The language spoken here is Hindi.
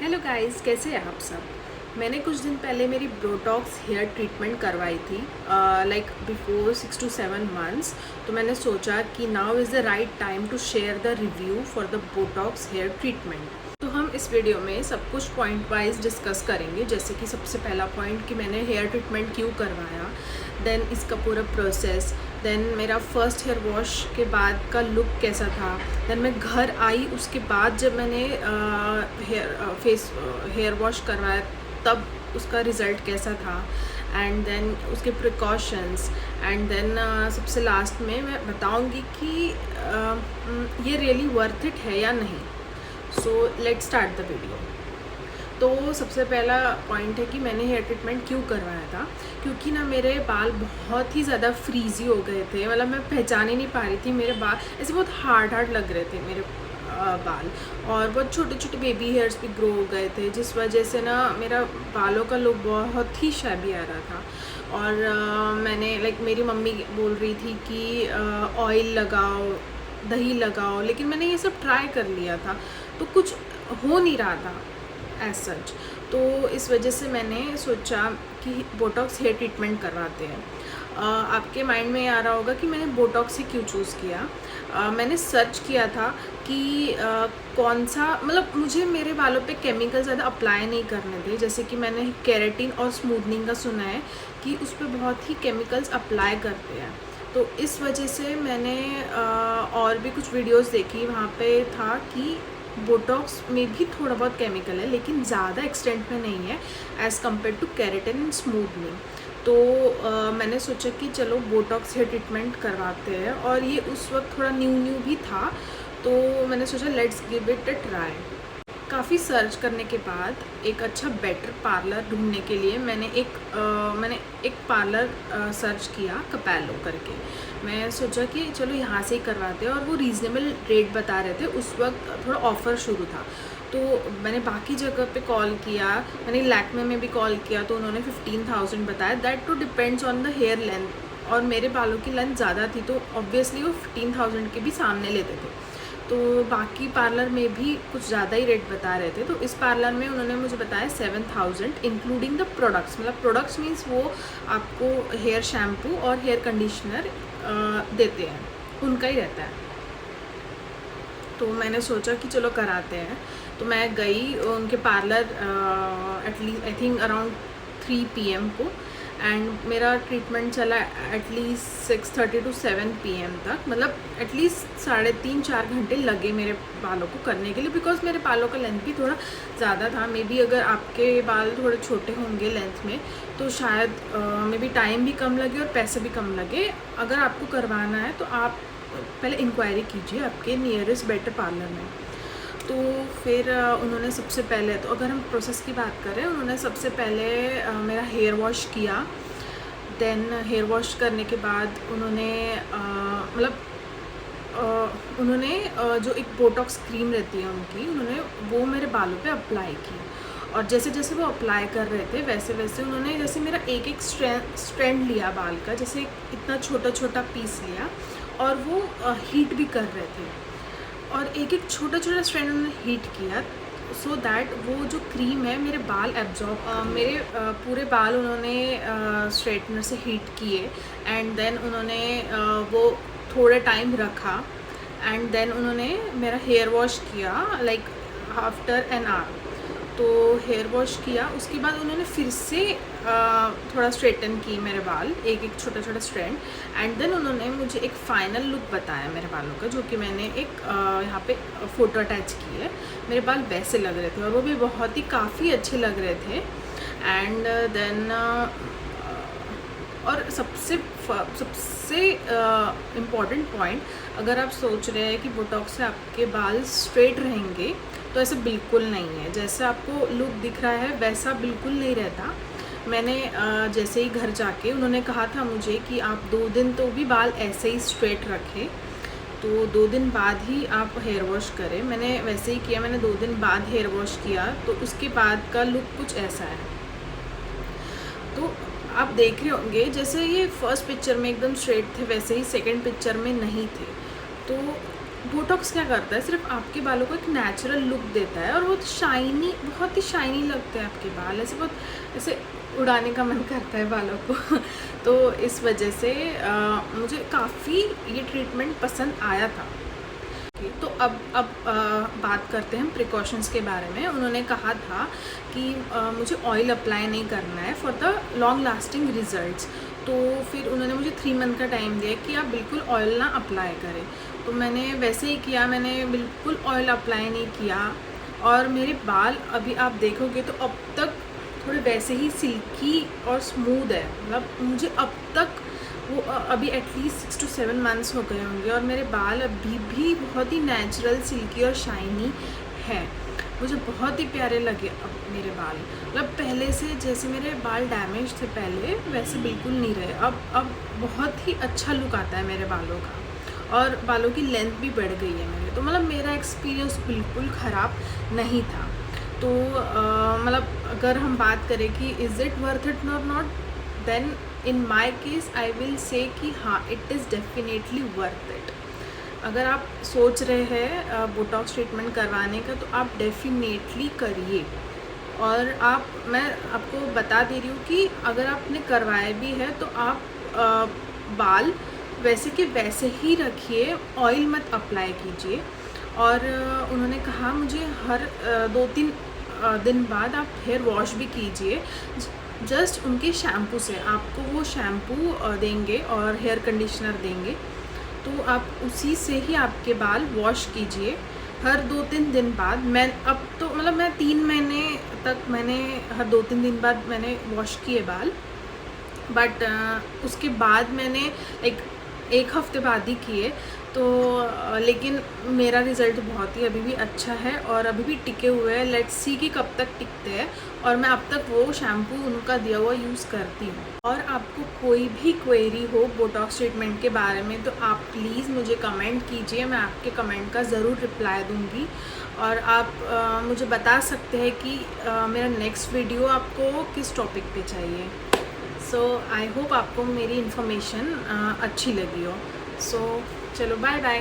हेलो गाइस, कैसे हैं आप सब। मैंने कुछ दिन पहले मेरी बोटॉक्स हेयर ट्रीटमेंट करवाई थी, लाइक बिफोर 6 to 7 months। तो मैंने सोचा कि now is the right time to share the review for the botox hair treatment. तो हम इस वीडियो में सब कुछ पॉइंट वाइज डिस्कस करेंगे, जैसे कि सबसे पहला पॉइंट कि मैंने हेयर ट्रीटमेंट क्यों करवाया, देन इसका पूरा प्रोसेस, देन मेरा फर्स्ट हेयर वॉश के बाद का लुक कैसा था, देन मैं घर आई उसके बाद जब मैंने हेयर वॉश करवाया तब उसका रिज़ल्ट कैसा था, एंड देन उसके प्रिकॉशंस, एंड देन सबसे लास्ट में मैं बताऊंगी कि ये रियली वर्थ इट है या नहीं। So let's start the video. तो सबसे पहला पॉइंट है कि मैंने हेयर ट्रीटमेंट क्यों करवाया था, क्योंकि ना मेरे बाल बहुत ही ज़्यादा फ्रीजी हो गए थे। मतलब मैं पहचान ही नहीं पा रही थी, मेरे बाल ऐसे बहुत हार्ड लग रहे थे मेरे बाल, और बहुत छोटे छोटे बेबी हेयर्स भी ग्रो हो गए थे, जिस वजह से ना मेरा बालों का लुक बहुत ही शैबी आ रहा था। और मैंने मेरी मम्मी बोल रही थी कि ऑयल लगाओ, दही लगाओ, लेकिन मैंने ये सब ट्राई कर लिया था तो कुछ हो नहीं रहा था एज सच। तो इस वजह से मैंने सोचा कि बोटॉक्स हेयर ट्रीटमेंट करवाते हैं। आपके माइंड में आ रहा होगा कि मैंने बोटॉक्स ही क्यों चूज़ किया। मैंने सर्च किया था कि कौन सा, मतलब मुझे मेरे बालों पे केमिकल ज़्यादा अप्लाई नहीं करने थे। जैसे कि मैंने केराटिन और स्मूथनिंग का सुना है कि उस पर बहुत ही केमिकल्स अप्लाई करते हैं, तो इस वजह से मैंने और भी कुछ वीडियोस देखी, वहाँ पे था कि बोटॉक्स में भी थोड़ा बहुत केमिकल है लेकिन ज़्यादा एक्सटेंट में नहीं है as compare to keratin and smoothening. तो मैंने सोचा कि चलो बोटॉक्स हेयर ट्रीटमेंट करवाते हैं, और ये उस वक्त थोड़ा न्यू भी था, तो मैंने सोचा let's give it a try. काफ़ी सर्च करने के बाद एक अच्छा बेटर पार्लर ढूंढने के लिए मैंने एक पार्लर सर्च किया, कपैलो करके। मैं सोचा कि चलो यहाँ से ही करवाते हैं, और वो रीज़नेबल रेट बता रहे थे। उस वक्त थोड़ा ऑफ़र शुरू था, तो मैंने बाकी जगह पे कॉल किया। मैंने लैक्मे में भी कॉल किया तो उन्होंने 15,000 बताया। That too depends on the hair length, और मेरे बालों की लेंथ ज़्यादा थी तो ऑब्वियसली वो 15,000 के भी सामने लेते थे। तो बाकी पार्लर में भी कुछ ज़्यादा ही रेट बता रहे थे, तो इस पार्लर में उन्होंने मुझे बताया 7,000 इंक्लूडिंग द प्रोडक्ट्स। मतलब प्रोडक्ट्स मीन्स वो आपको हेयर शैम्पू और हेयर कंडीशनर देते हैं, उनका ही रहता है। तो मैंने सोचा कि चलो कराते हैं, तो मैं गई उनके parlour at least I think around 3 PM को, एंड मेरा ट्रीटमेंट चला एटलीस्ट 6:30 to 7 PM तक। मतलब एटलीस्ट 3.5-4 घंटे लगे मेरे बालों को करने के लिए, बिकॉज मेरे बालों का लेंथ भी थोड़ा ज़्यादा था। मे बी अगर आपके बाल थोड़े छोटे होंगे लेंथ में तो शायद मे बी टाइम भी कम लगे और पैसे भी कम लगे। अगर आपको करवाना है तो आप पहले इंक्वायरी कीजिए आपके नियरेस्ट बेटर पार्लर में। तो फिर उन्होंने सबसे पहले, तो अगर हम प्रोसेस की बात करें, उन्होंने सबसे पहले मेरा हेयर वॉश किया। देन हेयर वॉश करने के बाद उन्होंने जो एक बोटॉक्स क्रीम रहती है उनकी, उन्होंने वो मेरे बालों पे अप्लाई की। और जैसे जैसे वो अप्लाई कर रहे थे वैसे वैसे उन्होंने जैसे मेरा एक स्ट्रैंड लिया बाल का, जैसे इतना छोटा छोटा पीस लिया, और वो हीट भी कर रहे थे, और एक छोटा छोटा स्ट्रैंड उन्होंने हीट किया, सो दैट वो जो क्रीम है मेरे बाल एब्जॉर्ब, मेरे पूरे बाल उन्होंने स्ट्रेटनर से हीट किए। एंड देन उन्होंने वो थोड़े टाइम रखा, एंड देन उन्होंने मेरा हेयर वॉश किया लाइक आफ्टर एन आवर। तो हेयर वॉश किया, उसके बाद उन्होंने फिर से थोड़ा स्ट्रेटन की मेरे बाल, एक छोटा छोटा स्ट्रैंड, एंड देन उन्होंने मुझे एक फ़ाइनल लुक बताया मेरे बालों का, जो कि मैंने एक यहाँ पे फ़ोटो अटैच की है। मेरे बाल वैसे लग रहे थे, और वो भी बहुत ही काफ़ी अच्छे लग रहे थे। एंड देन और सबसे इम्पॉर्टेंट पॉइंट, अगर आप सोच रहे हैं कि बोटॉक्स से आपके बाल स्ट्रेट रहेंगे, तो ऐसा बिल्कुल नहीं है। जैसा आपको लुक दिख रहा है वैसा बिल्कुल नहीं रहता। मैंने जैसे ही घर जाके, उन्होंने कहा था मुझे कि आप 2 दिन तो भी बाल ऐसे ही स्ट्रेट रखें, तो 2 दिन बाद ही आप हेयर वॉश करें। मैंने वैसे ही किया, मैंने 2 दिन बाद हेयर वॉश किया, तो उसके बाद का लुक कुछ ऐसा है। तो आप देख रहे होंगे जैसे ये फर्स्ट पिक्चर में एकदम स्ट्रेट थे, वैसे ही सेकंड पिक्चर में नहीं थे। तो बोटॉक्स क्या करता है, सिर्फ आपके बालों को एक नेचुरल लुक देता है और वो शाइनी, बहुत ही शाइनी लगते हैं आपके बाल, ऐसे बहुत ऐसे उड़ाने का मन करता है बालों को तो इस वजह से मुझे काफ़ी ये ट्रीटमेंट पसंद आया था। तो अब बात करते हैं प्रिकॉशंस के बारे में। उन्होंने कहा था कि मुझे ऑयल अप्लाई नहीं करना है for the long lasting results. तो फिर उन्होंने मुझे 3 मंथ का टाइम दिया कि आप बिल्कुल ऑयल ना अप्लाई करें। तो मैंने वैसे ही किया, मैंने बिल्कुल ऑयल अप्लाई नहीं किया और मेरे बाल अभी आप देखोगे तो अब तक थोड़े वैसे ही सिल्की और स्मूथ है। मतलब मुझे अब तक वो अभी एटलीस्ट 6 to 7 मंथ्स हो गए होंगे और मेरे बाल अभी भी बहुत ही नेचुरल, सिल्की और शाइनी है। मुझे बहुत ही प्यारे लगे अब मेरे बाल। मतलब पहले से जैसे मेरे बाल डैमेज थे पहले, वैसे बिल्कुल नहीं रहे। अब बहुत ही अच्छा लुक आता है मेरे बालों का और बालों की लेंथ भी बढ़ गई है मेरे। तो मतलब मेरा एक्सपीरियंस बिल्कुल ख़राब नहीं था। तो मतलब अगर हम बात करें कि इज़ इट वर्थ इट और not, then in my case I will say कि हाँ, it is definitely worth it. अगर आप सोच रहे हैं बोटॉक्स ट्रीटमेंट करवाने का तो आप डेफिनेटली करिए। और मैं आपको बता दे रही हूँ कि अगर आपने करवाए भी है तो आप बाल वैसे के वैसे ही रखिए, ऑयल मत अप्लाई कीजिए। और उन्होंने कहा मुझे हर 2-3 दिन बाद आप हेयर वॉश भी कीजिए। जस्ट उनके शैम्पू से आपको वो शैम्पू देंगे और हेयर कंडीशनर देंगे, तो आप उसी से ही आपके बाल वॉश कीजिए हर 2-3 दिन बाद। मैं अब तो मतलब मैं 3 महीने तक मैंने हर 2-3 दिन बाद मैंने वॉश किए बाल, बट उसके बाद मैंने एक हफ्ते बाद ही किए। तो लेकिन मेरा रिज़ल्ट बहुत ही अभी भी अच्छा है और अभी भी टिके हुए हैं। लेट्स सी कि कब तक टिकते हैं। और मैं अब तक वो शैम्पू उनका दिया हुआ यूज़ करती हूँ। और आपको कोई भी क्वेरी हो बोटॉक्स ट्रीटमेंट के बारे में तो आप प्लीज़ मुझे कमेंट कीजिए, मैं आपके कमेंट का ज़रूर रिप्लाई दूँगी। और आप मुझे बता सकते हैं कि मेरा नेक्स्ट वीडियो आपको किस टॉपिक पे चाहिए। सो आई होप आपको मेरी इन्फॉर्मेशन अच्छी लगी हो। सो चलो, बाय बाय।